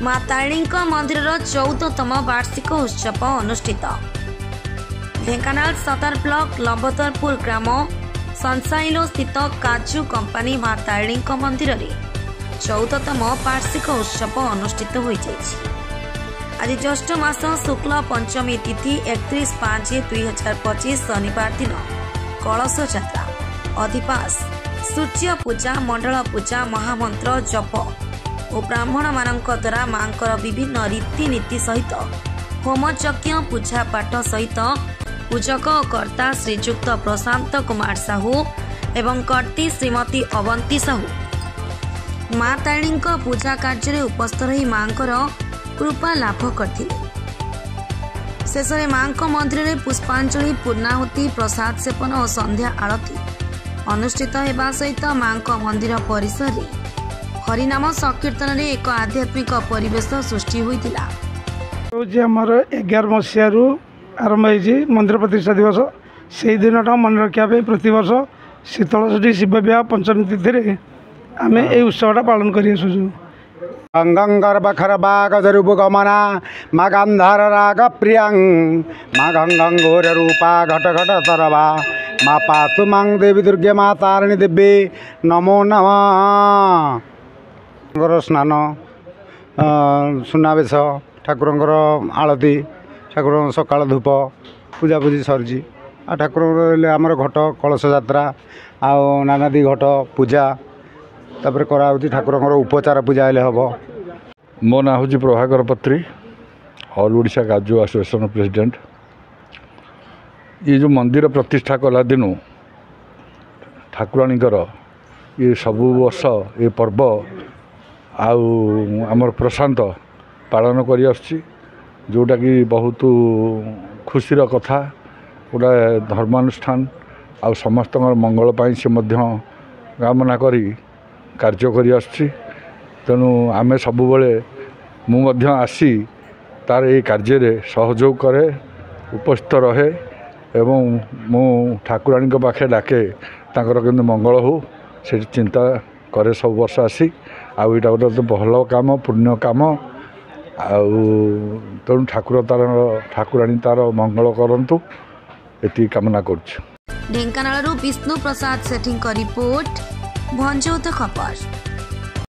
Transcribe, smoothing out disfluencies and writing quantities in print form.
मां तारिणी मंदिर 14तम वार्षिक उत्सव अनुष्ठित। ढेंकानाल सदर ब्लॉक लंबोदरपुर ग्राम संसाइलो स्थित काजू कंपनी मां तारिणी मंदिर में 14तम वार्षिक उत्सव अनुष्ठित हो आज ज्येष्ठ मास शुक्ल पंचमी तिथि 31/5/2025 शनिवार दिन कलश यात्रा अधिपास सूर्य पूजा मंडल पूजा महामंत्र जप और ब्राह्मण मानक द्वारा मांकर विभिन्न रीतिनीति सहित होमयज्ञ पूजा पाठ सहित पूजक और कर्ता श्रीजुक्त प्रशांत कुमार साहू एवं कर्ती श्रीमती अवंती साहू मां तारिणी पूजा कार्य उपस्थित रही मांकर कृपा लाभ करथिले। शेष में मां मंदिर में पुष्पांजलि पूर्णाहुति प्रसाद सेपन और संध्या आरती अनुष्ठित होगा सहित मां मंदिर परिसर में हरिनाम संकीर्तन में एक आध्यात्मिक परिवेश सृष्टि होता। 11 मसीह आरंभ हो मंदिर प्रतिष्ठा दिवस से दिन मन रखापी प्रतिवर्ष शीतलषष्ठी शिव विवाह पंचमी तिथि आम ये उत्सवटा पालन कर गंगर बखर बाग गमना माँ गंधार राग प्रियं माँ गंगोर रूपा घट घट तरवा माँ पातु मांग देवी दुर्गे माँ तारिणी देवी नमो नमः। स्नान सुनावेश ठाकुर आलती ठाकुर सकाल धूप पूजा पूजी सरी ठाकुर आमर घट कलश यात्रा आउ नानादी घट पूजा तापर कराऊँच ठाकुर उपचार पूजा हेल्ले हम। मो ना हूँ प्रभाकर पत्री ऑल ओडिशा काजू एसोसिएशन प्रेसिडेंट। ये जो मंदिर प्रतिष्ठा कला दिनु ठाकुराणीकर ये सबु वर्ष ये पर्व आमर प्रशांत पालन करी आसुची जोटा कि बहुत खुशीर कथा गोटा धर्मानुष्ठान आ समस्त मंगल पाई से कामना करी कार्य करी आसुची। तेणु आमे सबुबले मु आसी तार ये कार्य सहयोग करे उपस्थित रहे एवं मु ठाकुराणी पाखे डाके तांकर केमती मंगल हो से चिंता करे सब वर्ष आसी आईटा गोटे भल काम पुण्य काम तेणु ठाकुराणी तार मंगल करंतु एति कामना करुछु। ढेंकानाल विष्णु प्रसाद सेठी रिपोर्ट भंजौत खबर।